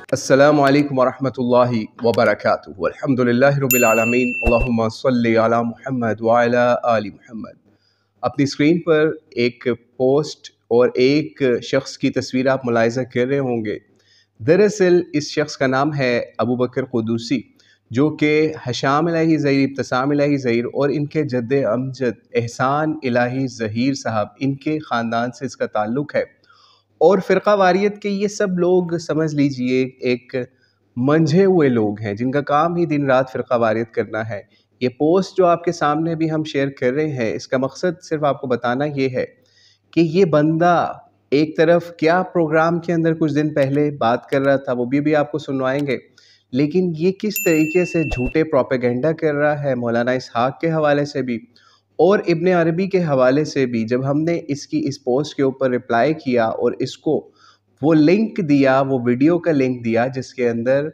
अस्सलामु अलैकुम वरहमतुल्लाहि वबरकातुहू। अल्हम्दुलिल्लाहि रब्बिल आलमीन, अल्लाहुम्मा सल्लि अला मुहम्मद व अला आलि मुहम्मद। अपनी स्क्रीन पर एक पोस्ट और एक शख्स की तस्वीर आप मुलाहिज़ा कर रहे होंगे। दरअसल इस शख्स का नाम है अबू बकर क़ुदूसी, जो कि हशाम इलाही ज़हीर, इब्तिसाम इलाही ज़हीर और इनके जद्द अमजद एहसान इलाही ज़हीर साहब, इनके ख़ानदान से इसका ताल्लुक़ है। और फ़िरक़ा वारियत के ये सब लोग समझ लीजिए एक मंझे हुए लोग हैं, जिनका काम ही दिन रात फ़िरक़ा वारियत करना है। ये पोस्ट जो आपके सामने भी हम शेयर कर रहे हैं, इसका मकसद सिर्फ़ आपको बताना ये है कि ये बंदा एक तरफ क्या प्रोग्राम के अंदर कुछ दिन पहले बात कर रहा था, वो भी आपको सुनवाएँगे। लेकिन ये किस तरीके से झूठे प्रोपेगेंडा कर रहा है मौलाना इसहाक़ के हवाले से भी और इब्न अरबी के हवाले से भी। जब हमने इसकी इस पोस्ट के ऊपर रिप्लाई किया और इसको वो लिंक दिया, वो वीडियो का लिंक दिया जिसके अंदर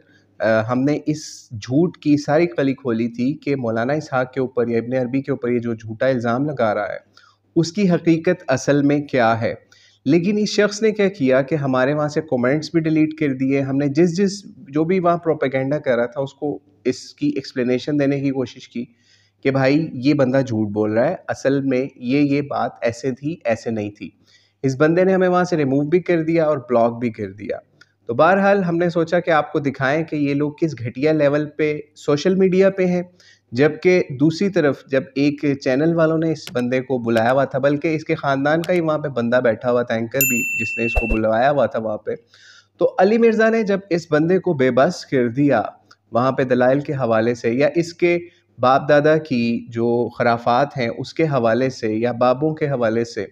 हमने इस झूठ की सारी कली खोली थी कि मौलाना इसहाक़ के ऊपर या इब्न अरबी के ऊपर ये जो झूठा इल्ज़ाम लगा रहा है, उसकी हकीकत असल में क्या है। लेकिन इस शख्स ने क्या किया कि हमारे वहाँ से कमेंट्स भी डिलीट कर दिए। हमने जिस जो भी वहाँ प्रोपेगेंडा कर रहा था उसको इसकी एक्सप्लेनेशन देने की कोशिश की कि भाई ये बंदा झूठ बोल रहा है, असल में ये बात ऐसे थी, ऐसे नहीं थी। इस बंदे ने हमें वहाँ से रिमूव भी कर दिया और ब्लॉक भी कर दिया। तो बहरहाल हमने सोचा कि आपको दिखाएं कि ये लोग किस घटिया लेवल पे सोशल मीडिया पे हैं, जबकि दूसरी तरफ जब एक चैनल वालों ने इस बंदे को बुलाया हुआ था, बल्कि इसके ख़ानदान का ही वहाँ पे बंदा बैठा हुआ था, एंकर भी, जिसने इसको बुलवाया हुआ था वहाँ पे। तो अली मिर्ज़ा ने जब इस बंदे को बेबस कर दिया वहाँ पे दलाइल के हवाले से या इसके बाप दादा की जो खराफात हैं उसके हवाले से या बाबों के हवाले से,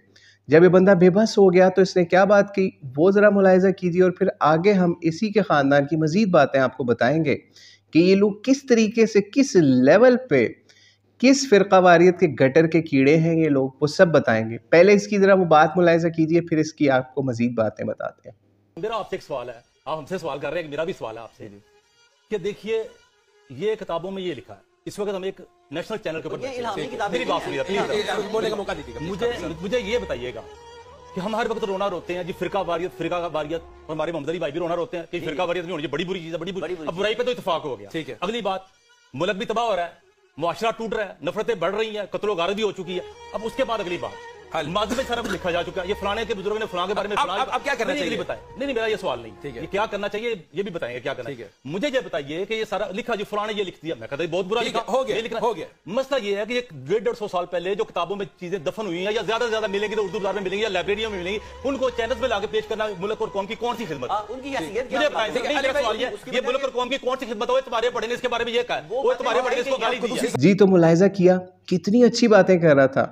जब ये बंदा बेबस हो गया तो इसने क्या बात की वो ज़रा मुलाहिज़ा कीजिए और फिर आगे हम इसी के ख़ानदान की मज़ीद बातें आपको बताएंगे कि ये लोग किस तरीके से, किस लेवल पे, किस फ़िरक़ा वारियत के गटर के कीड़े हैं ये लोग, वो सब बताएंगे। पहले इसकी ज़रा वो बात मुलाहिज़ा कीजिए, फिर इसकी आपको मज़ीद बातें बताते हैं। मेरा आपसे एक सवाल है, आप हमसे सवाल कर रहे हैं, मेरा भी सवाल है आपसे कि देखिए ये किताबों में ये लिखा है, इस वक्त हम एक नेशनल चैनल के ऊपर मेरी बात सुनिए प्लीज, बोलने का मौका दीजिएगा। मुझे ये बताइएगा कि हम हर वक्त रोना रोते हैं जी फ़िरक़ा वारियत और हमारे मोहम्मद अली भाई भी रोना रोते हैं कि फ़िरक़ा वारियत नहीं होनी, बड़ी बुरी चीज़ है, बड़ी बुरी। अब बुराई पे तो इत्तेफाक हो गया, ठीक है। अगली बात, मुल्क भी तबाह हो रहा है, मुआशरा टूट रहा है, नफरतें बढ़ रही हैं, कत्लो गारत भी हो चुकी है। अब उसके बाद अगली बात, माजी में सारा कुछ लिखा जा चुका है, ये फलाने के बुजुर्ग ने फलाने के बारे में अब क्या करना चाहिए बताएं। नहीं मेरा ये सवाल नहीं, ठीक है, ये क्या करना चाहिए ये भी बताएंगे क्या करना है। मुझे ये बताइए कि ये सारा लिखा जी फलाने ये लिख दिया, मैं कहता बहुत बुरा लिखा, हो गया। मसला ये है कि 150-150 साल पहले जो किताबों में चीजें दफन हुई हैं या ज्यादा से ज्यादा मिलेंगी तो उर्दू बाजार में मिलेंगी या लाइब्रेरियों में मिलेंगी, उनको चैनल में लाके पेश करना मुल्क और कौम की कौन सी खिदमत, उनकी हैसियत मुझे बताएं। ये मुल्क और कौम की कौन सी खिदमत हो, तुम्हारे पढ़ेंगे इसके बारे में ये कहा, वो तुम्हारे पढ़ेंगे इसको गाली दी जी। तो मुलाहिज़ा किया कितनी अच्छी बातें कर रहा था।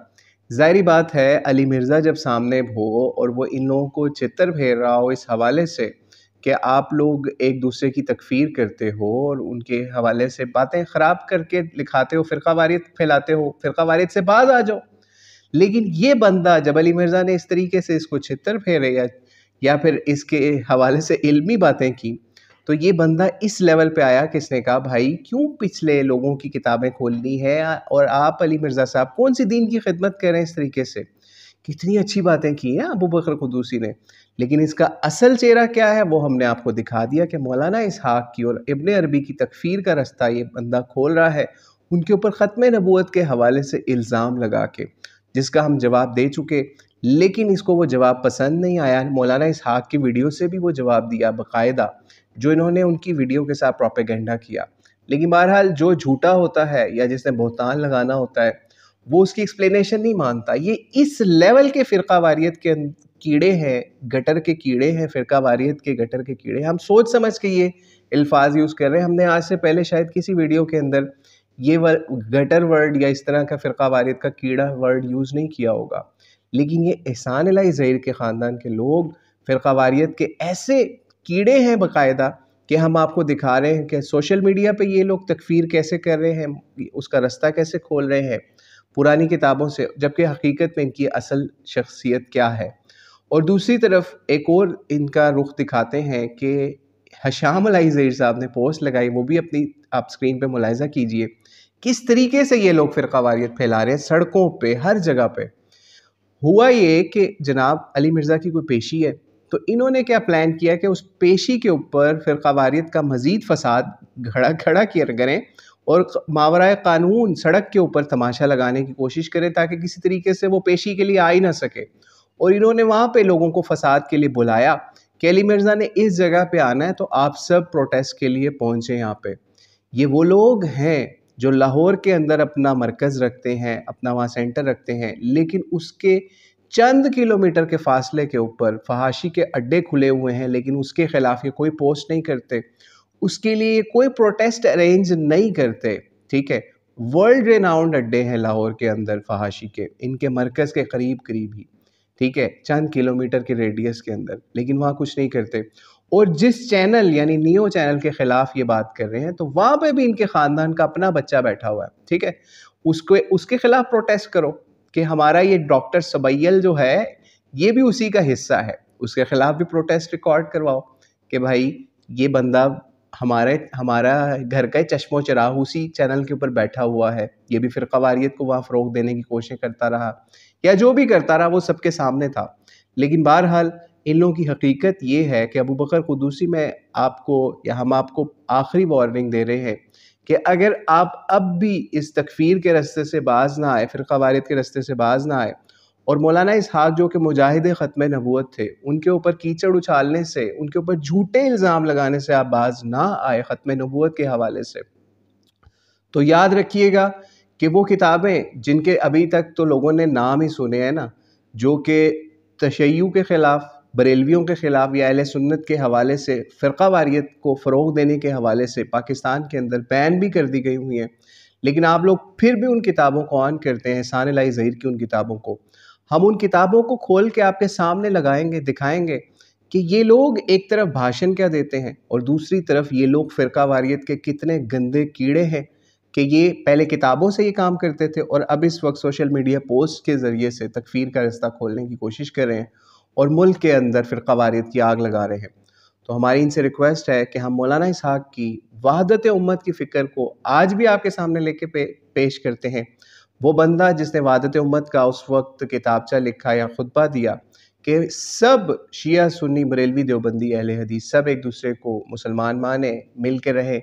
ज़ाहिरी बात है अली मिर्ज़ा जब सामने हो और वो इन लोगों को चित्तर फेर रहा हो इस हवाले से कि आप लोग एक दूसरे की तकफ़ीर करते हो और उनके हवाले से बातें ख़राब करके लिखाते हो, फ़िरक़ा वारियत फैलाते हो, फ़िरक़ा वारियत से बाज आ जाओ। लेकिन ये बंदा जब अली मिर्ज़ा ने इस तरीके से इसको छितर फेरे या फिर इसके हवाले से इल्मी बातें की, तो ये बंदा इस लेवल पे आया कि इसने कहा भाई क्यों पिछले लोगों की किताबें खोलनी है और आप अली मिर्ज़ा साहब कौन सी दीन की खिदमत कर रहे हैं इस तरीके से। कितनी अच्छी बातें की हैं अबू बकर क़ुदूसी ने, लेकिन इसका असल चेहरा क्या है वो हमने आपको दिखा दिया कि मौलाना इसहाक़ की और इब्न अरबी की तकफ़ीर का रास्ता ये बंदा खोल रहा है, उनके ऊपर ख़त्म नबूवत के हवाले से इल्ज़ाम लगा के, जिसका हम जवाब दे चुके। लेकिन इसको वो जवाब पसंद नहीं आया। मौलाना इसहाक़ की वीडियो से भी वो जवाब दिया बाकायदा, जो इन्होंने उनकी वीडियो के साथ प्रोपेगेंडा किया। लेकिन बहरहाल जो झूठा होता है या जिसने बहतान लगाना होता है वो उसकी एक्सप्लेनेशन नहीं मानता। ये इस लेवल के फ़िरक़ा वारियत के कीड़े हैं, गटर के कीड़े हैं, फ़िरक़ा वारियत के गटर के कीड़े। हम सोच समझ के ये अल्फाज यूज़ कर रहे हैं। हमने आज से पहले शायद किसी वीडियो के अंदर ये गटर वर्ड या इस तरह का फ़िरक़ा वारियत का कीड़ा वर्ड यूज़ नहीं किया होगा। लेकिन ये एहसान इलाही ज़हीर के ख़ानदान के लोग फ़िरक़ा वारियत के ऐसे कीड़े हैं बाकायदा कि हम आपको दिखा रहे हैं कि सोशल मीडिया पे ये लोग तकफ़ीर कैसे कर रहे हैं, उसका रास्ता कैसे खोल रहे हैं पुरानी किताबों से, जबकि हकीकत में इनकी असल शख्सियत क्या है। और दूसरी तरफ एक और इनका रुख दिखाते हैं कि हशाम इलाही ज़हीर साहब ने पोस्ट लगाई, वो भी अपनी आप स्क्रीन पे मुलाहिज़ा कीजिए किस तरीके से ये लोग फ़िरक़ा वारियत फैला रहे हैं सड़कों पे, हर जगह पे। हुआ ये कि जनाब अली मिर्ज़ा की कोई पेशी है, तो इन्होंने क्या प्लान किया कि उस पेशी के ऊपर फ़िरक़ावारियत का मज़ीद फ़साद खड़ा किया करें और मावराए क़ानून सड़क के ऊपर तमाशा लगाने की कोशिश करें ताकि किसी तरीके से वो पेशी के लिए आ ही ना सके। और इन्होंने वहाँ पे लोगों को फ़साद के लिए बुलाया कि अली मिर्ज़ा ने इस जगह पे आना है, तो आप सब प्रोटेस्ट के लिए पहुँचे यहाँ पे। ये वो लोग हैं जो लाहौर के अंदर अपना मरकज़ रखते हैं, अपना वहाँ सेंटर रखते हैं, लेकिन उसके चंद किलोमीटर के फासले के ऊपर फहाशी के अड्डे खुले हुए हैं, लेकिन उसके ख़िलाफ़ ये कोई पोस्ट नहीं करते, उसके लिए कोई प्रोटेस्ट अरेंज नहीं करते। ठीक है, वर्ल्ड रेनाउंड अड्डे हैं लाहौर के अंदर फहाशी के, इनके मरकज़ के करीब करीब ही, ठीक है, चंद किलोमीटर के रेडियस के अंदर, लेकिन वहाँ कुछ नहीं करते। और जिस चैनल यानी नियो चैनल के ख़िलाफ़ ये बात कर रहे हैं, तो वहाँ पे भी इनके ख़ानदान का अपना बच्चा बैठा हुआ है, ठीक है, उसके ख़िलाफ़ प्रोटेस्ट करो कि हमारा ये डॉक्टर सबैयल जो है, ये भी उसी का हिस्सा है, उसके ख़िलाफ़ भी प्रोटेस्ट रिकॉर्ड करवाओ कि भाई ये बंदा हमारा घर का चश्मो चिराग उसी चैनल के ऊपर बैठा हुआ है, ये भी फ़िरक़ावारियत को वहाँ फ़रोग़ देने की कोशिश करता रहा, या जो भी करता रहा वो सबके सामने था। लेकिन बहरहाल इन लोगों की हकीकत ये है कि अबू बकर क़ुद्दूसी में आपको या हम आपको आखिरी वार्निंग दे रहे हैं कि अगर आप अब भी इस तकफ़ीर के रास्ते से बाज़ ना आए, फ़िरक़ावारियत के रास्ते से बाज़ ना आए और मौलाना इसहाक़ जो कि मुजाहिद ख़त्म नबूवत थे, उनके ऊपर कीचड़ उछालने से, उनके ऊपर झूठे इल्ज़ाम लगाने से आप बाज़ ना आए ख़त्म नबूवत के हवाले से, तो याद रखिएगा कि वो किताबें जिनके अभी तक तो लोगों ने नाम ही सुने हैं ना, जो कि तशय्युअ के ख़िलाफ़, बरेलवियों के ख़िलाफ़ या अहले सुन्नत के हवाले से फ़िरक़ावारियत को फ़रोग़ देने के हवाले से पाकिस्तान के अंदर बैन भी कर दी गई हुई हैं, लेकिन आप लोग फिर भी उन किताबों को ऑन करते हैं, एहसान इलाही ज़हीर की उन किताबों को। हम उन किताबों को खोल के आपके सामने लगाएंगे, दिखाएंगे कि ये लोग एक तरफ भाषण क्या देते हैं और दूसरी तरफ ये लोग फ़िरक़ावारियत के कितने गंदे कीड़े हैं कि ये पहले किताबों से ये काम करते थे और अब इस वक्त सोशल मीडिया पोस्ट के ज़रिए से तकफ़ीर का रास्ता खोलने की कोशिश कर रहे हैं और मुल्क के अंदर फ़िरक़ावारियत की आग लगा रहे हैं। तो हमारी इनसे रिक्वेस्ट है कि हम मौलाना इसहाक़ की वहदत उम्मत की फ़िक्र को आज भी आपके सामने लेके पेश करते हैं। वो बंदा जिसने वहदत उम्मत का उस वक्त किताबचा लिखा या खुतबा दिया कि सब शिया सुन्नी बरेलवी देवबंदी अहले हदीस सब एक दूसरे को मुसलमान माने, मिल के रहें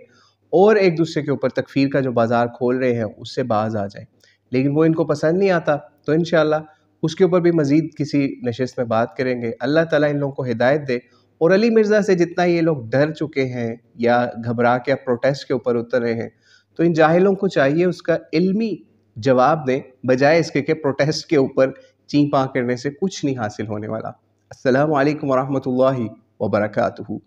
और एक दूसरे के ऊपर तकफ़ीर का जो बाज़ार खोल रहे हैं उससे बाज़ आ जाएँ, लेकिन वो इनको पसंद नहीं आता। तो इंशाअल्लाह उसके ऊपर भी मज़ीद किसी नशिस्त में बात करेंगे। अल्लाह ताला इन लोगों को हिदायत दे और अली मिर्ज़ा से जितना ये लोग डर चुके हैं या घबरा के अब प्रोटेस्ट के ऊपर उतर रहे हैं, तो इन जाहिलों को चाहिए उसका इल्मी जवाब दें, बजाय इसके कि प्रोटेस्ट के ऊपर चीं पाँ करने से कुछ नहीं हासिल होने वाला। अस्सलामु अलैकुम व रहमतुल्लाहि व बरकातुहू।